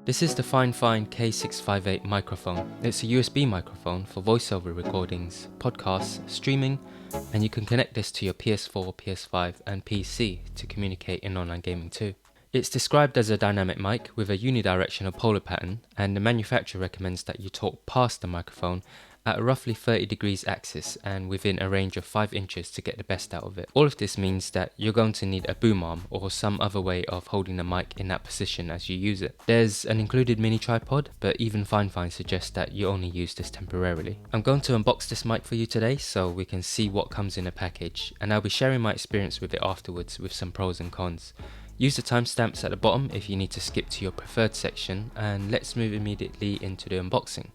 This is the Fifine K658 microphone. It's a USB microphone for voiceover recordings, podcasts, streaming, and you can connect this to your PS4, PS5 and PC to communicate in online gaming too. It's described as a dynamic mic with a unidirectional polar pattern, and the manufacturer recommends that you talk past the microphone at a roughly 30 degrees axis and within a range of 5 inches to get the best out of it. All of this means that you're going to need a boom arm or some other way of holding the mic in that position as you use it. There's an included mini tripod, but even Fifine suggests that you only use this temporarily. I'm going to unbox this mic for you today so we can see what comes in a package, and I'll be sharing my experience with it afterwards with some pros and cons. Use the timestamps at the bottom if you need to skip to your preferred section, and let's move immediately into the unboxing.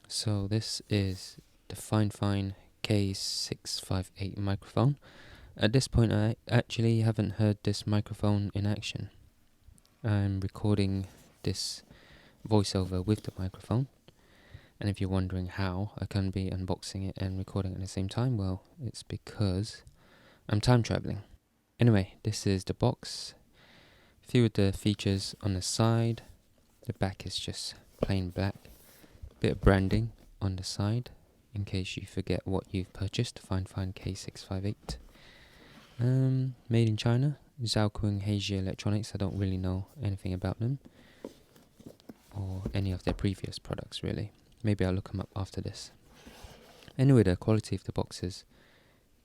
So this is the Fifine K658 microphone. At this point I actually haven't heard this microphone in action. I'm recording this voiceover with the microphone, and if you're wondering how I can be unboxing it and recording at the same time, well, it's because I'm time traveling. Anyway, this is the box. A few of the features on the side. The back is just plain black. Bit of branding on the side in case you forget what you've purchased. Fifine K658. Made in China. Zhaokun Heiji Electronics. I don't really know anything about them or any of their previous products really. Maybe I'll look them up after this. Anyway, the quality of the box is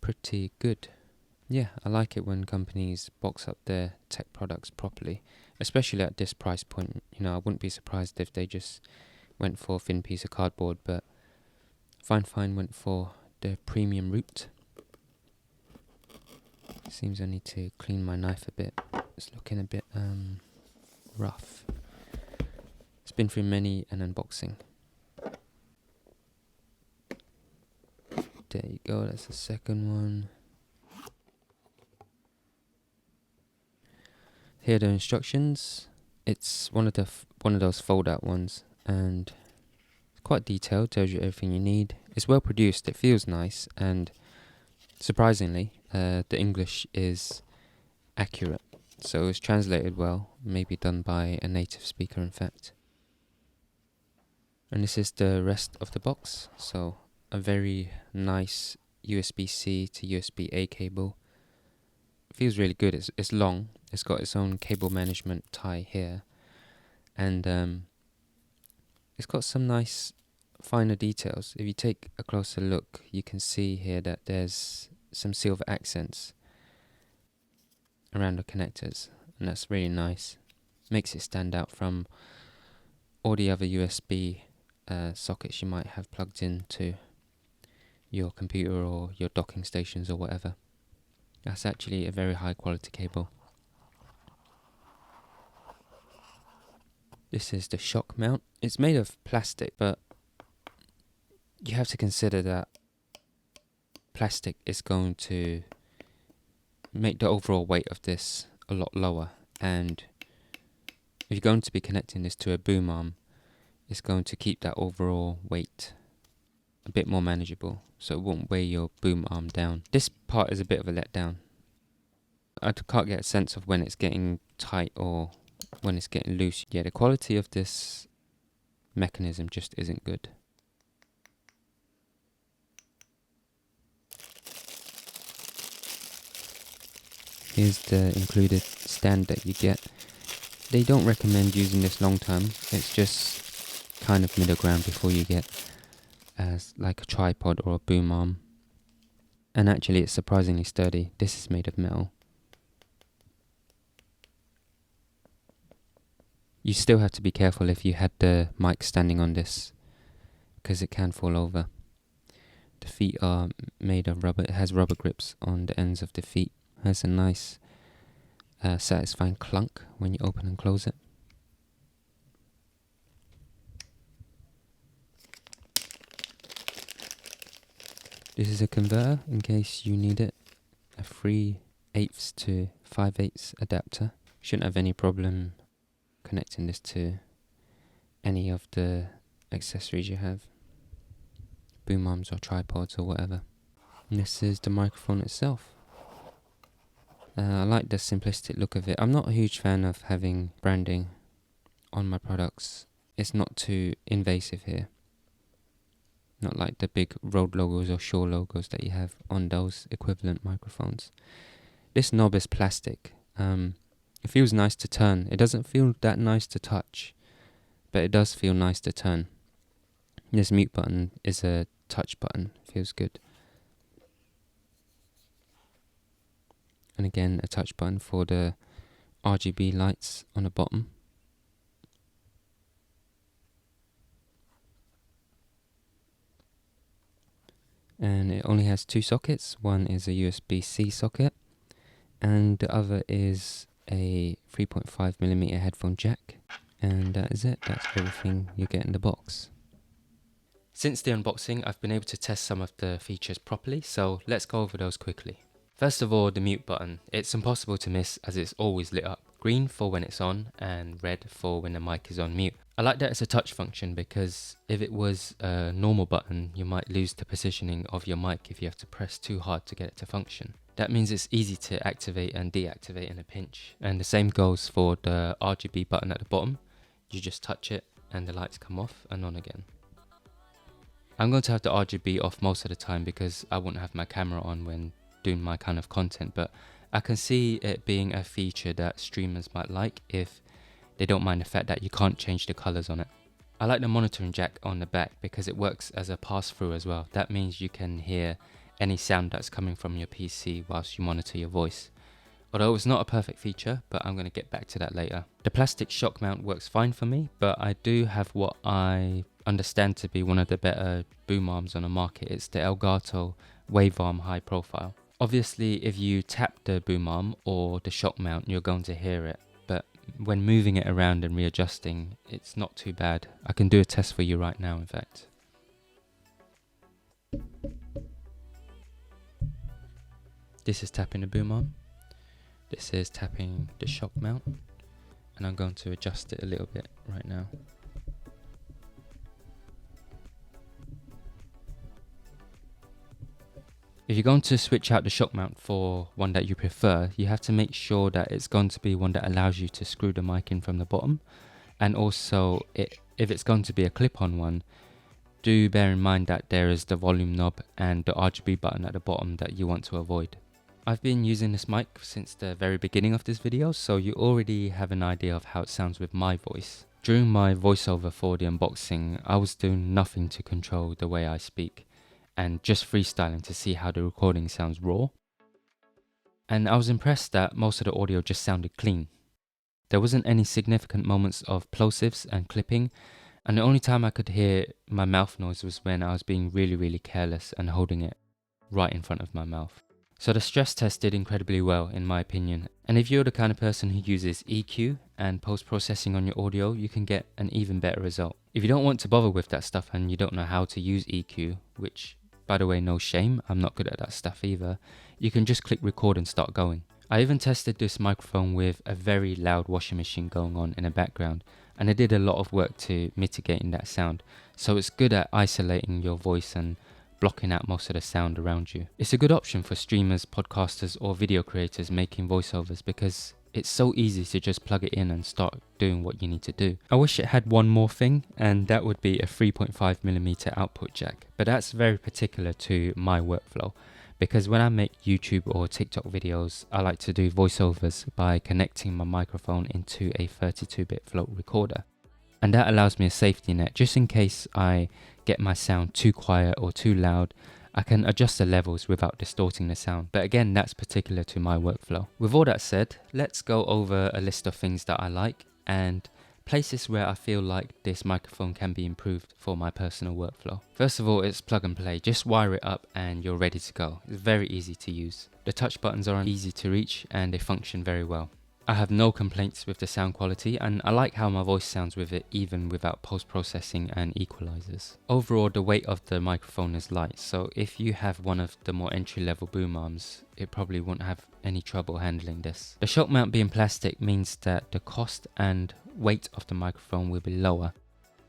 pretty good. Yeah, I like it when companies box up their tech products properly, especially at this price point. You know, I wouldn't be surprised if they just went for a thin piece of cardboard, but Fifine went for the premium route. Seems I need to clean my knife a bit. It's looking a bit rough. It's been through many an unboxing. There you go, that's the second one. Here are the instructions. It's one of those fold-out ones, and it's quite detailed. Tells you everything you need. It's well produced. It feels nice, and surprisingly, the English is accurate. So it's translated well. Maybe done by a native speaker, in fact. And this is the rest of the box. So a very nice USB-C to USB-A cable. It feels really good. It's long. It's got its own cable management tie here, and it's got some nice finer details. If you take a closer look, you can see here that there's some silver accents around the connectors, and that's really nice. Makes it stand out from all the other USB sockets you might have plugged into your computer or your docking stations or whatever. That's actually a very high quality cable. This is the shock mount. It's made of plastic, but you have to consider that plastic is going to make the overall weight of this a lot lower, and if you're going to be connecting this to a boom arm, it's going to keep that overall weight a bit more manageable, so it won't weigh your boom arm down. This part is a bit of a letdown. I can't get a sense of when it's getting tight or when it's getting loose. Yeah, the quality of this mechanism just isn't good. Here's the included stand that you get. They don't recommend using this long term. It's just kind of middle ground before you get as like a tripod or a boom arm. And actually it's surprisingly sturdy. This is made of metal. You still have to be careful if you had the mic standing on this, because it can fall over. The feet are made of rubber. It has rubber grips on the ends of the feet. It has a nice satisfying clunk when you open and close it. This is a converter in case you need it. A 3/8 to 5/8 adapter. Shouldn't have any problem connecting this to any of the accessories you have, boom arms or tripods or whatever. And this is the microphone itself. I like the simplistic look of it. I'm not a huge fan of having branding on my products. It's not too invasive here. Not like the big Rode logos or Shure logos that you have on those equivalent microphones. This knob is plastic. It feels nice to turn. It doesn't feel that nice to touch, but it does feel nice to turn. This mute button is a touch button. Feels good. And again, a touch button for the RGB lights on the bottom. And it only has two sockets. One is a USB-C socket, and the other is a 3.5mm headphone jack. And that is it. That's everything you get in the box. Since the unboxing, I've been able to test some of the features properly, so let's go over those quickly. First of all, the mute button. It's impossible to miss as it's always lit up. Green for when it's on and red for when the mic is on mute. I like that it's a touch function because if it was a normal button, you might lose the positioning of your mic if you have to press too hard to get it to function. That means it's easy to activate and deactivate in a pinch. And the same goes for the RGB button at the bottom. You just touch it and the lights come off and on again. I'm going to have the RGB off most of the time because I won't have my camera on when doing my kind of content, but I can see it being a feature that streamers might like if they don't mind the fact that you can't change the colors on it. I like the monitoring jack on the back because it works as a pass-through as well. That means you can hear any sound that's coming from your PC whilst you monitor your voice. Although it's not a perfect feature, but I'm going to get back to that later. The plastic shock mount works fine for me, but I do have what I understand to be one of the better boom arms on the market. It's the Elgato Wave Arm High Profile. Obviously, if you tap the boom arm or the shock mount, you're going to hear it. But when moving it around and readjusting, it's not too bad. I can do a test for you right now, in fact. This is tapping the boom arm. This is tapping the shock mount. And I'm going to adjust it a little bit right now. If you're going to switch out the shock mount for one that you prefer, you have to make sure that it's going to be one that allows you to screw the mic in from the bottom. And also, if it's going to be a clip-on one, do bear in mind that there is the volume knob and the RGB button at the bottom that you want to avoid. I've been using this mic since the very beginning of this video, so you already have an idea of how it sounds with my voice. During my voiceover for the unboxing, I was doing nothing to control the way I speak, and just freestyling to see how the recording sounds raw. And I was impressed that most of the audio just sounded clean. There wasn't any significant moments of plosives and clipping, and the only time I could hear my mouth noise was when I was being really careless and holding it right in front of my mouth. So the stress test did incredibly well in my opinion, and if you're the kind of person who uses EQ and post-processing on your audio, you can get an even better result. If you don't want to bother with that stuff and you don't know how to use EQ, which by the way, no shame, I'm not good at that stuff either, you can just click record and start going. I even tested this microphone with a very loud washing machine going on in the background, and it did a lot of work to mitigating that sound, so it's good at isolating your voice and blocking out most of the sound around you. It's a good option for streamers, podcasters or video creators making voiceovers because it's so easy to just plug it in and start doing what you need to do. I wish it had one more thing, and that would be a 3.5mm output jack, but that's very particular to my workflow because when I make YouTube or TikTok videos, I like to do voiceovers by connecting my microphone into a 32-bit float recorder. And that allows me a safety net just in case I get my sound too quiet or too loud. I can adjust the levels without distorting the sound, but again, that's particular to my workflow. With all that said, let's go over a list of things that I like and places where I feel like this microphone can be improved for my personal workflow. First of all, it's plug and play. Just wire it up and you're ready to go. It's very easy to use. The touch buttons are easy to reach and they function very well. I have no complaints with the sound quality, and I like how my voice sounds with it even without post-processing and equalizers. Overall, the weight of the microphone is light, so if you have one of the more entry-level boom arms, it probably won't have any trouble handling this. The shock mount being plastic means that the cost and weight of the microphone will be lower,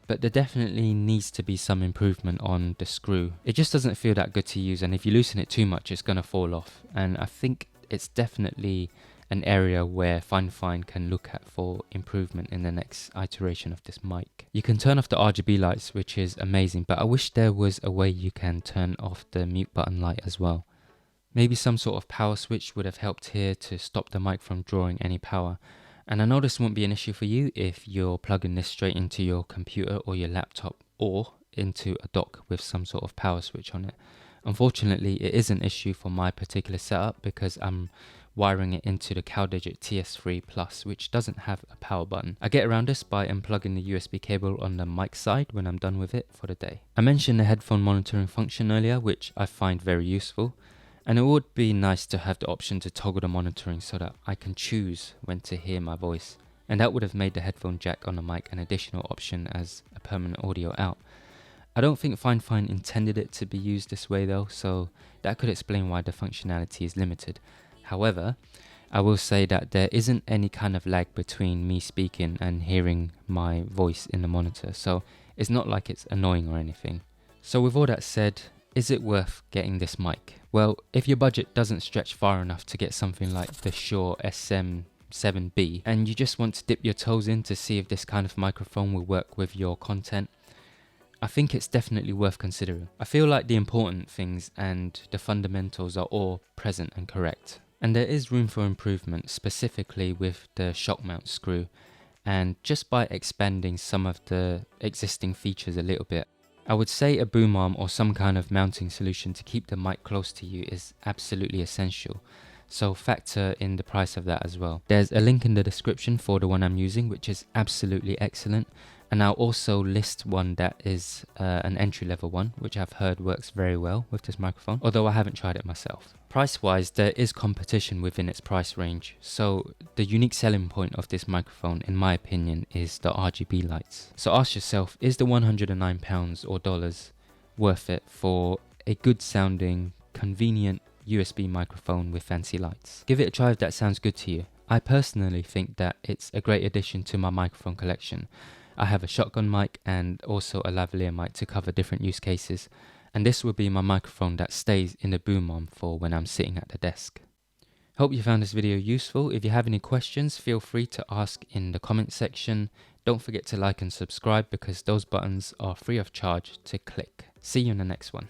but there definitely needs to be some improvement on the screw. It just doesn't feel that good to use, and if you loosen it too much, it's going to fall off, and I think it's definitely an area where Fifine can look at for improvement in the next iteration of this mic. You can turn off the RGB lights, which is amazing, but I wish there was a way you can turn off the mute button light as well. Maybe some sort of power switch would have helped here to stop the mic from drawing any power. And I know this won't be an issue for you if you're plugging this straight into your computer or your laptop or into a dock with some sort of power switch on it. Unfortunately, it is an issue for my particular setup because I'm wiring it into the CalDigit TS3 Plus, which doesn't have a power button. I get around this by unplugging the USB cable on the mic side when I'm done with it for the day. I mentioned the headphone monitoring function earlier, which I find very useful. And it would be nice to have the option to toggle the monitoring so that I can choose when to hear my voice. And that would have made the headphone jack on the mic an additional option as a permanent audio out. I don't think Fifine intended it to be used this way though, so that could explain why the functionality is limited. However, I will say that there isn't any kind of lag between me speaking and hearing my voice in the monitor, so it's not like it's annoying or anything. So with all that said, is it worth getting this mic? Well, if your budget doesn't stretch far enough to get something like the Shure SM7B and you just want to dip your toes in to see if this kind of microphone will work with your content, I think it's definitely worth considering. I feel like the important things and the fundamentals are all present and correct. And there is room for improvement, specifically with the shock mount screw, and just by expanding some of the existing features a little bit. I would say a boom arm or some kind of mounting solution to keep the mic close to you is absolutely essential, so factor in the price of that as well. There's a link in the description for the one I'm using, which is absolutely excellent, and I'll also list one that is an entry-level one, which I've heard works very well with this microphone, although I haven't tried it myself. Price-wise, there is competition within its price range, so the unique selling point of this microphone, in my opinion, is the RGB lights. So ask yourself, is the £109 or dollars worth it for a good-sounding, convenient USB microphone with fancy lights? Give it a try if that sounds good to you. I personally think that it's a great addition to my microphone collection. I have a shotgun mic and also a lavalier mic to cover different use cases, and this will be my microphone that stays in the boom arm for when I'm sitting at the desk. Hope you found this video useful. If you have any questions, feel free to ask in the comment section. Don't forget to like and subscribe because those buttons are free of charge to click. See you in the next one.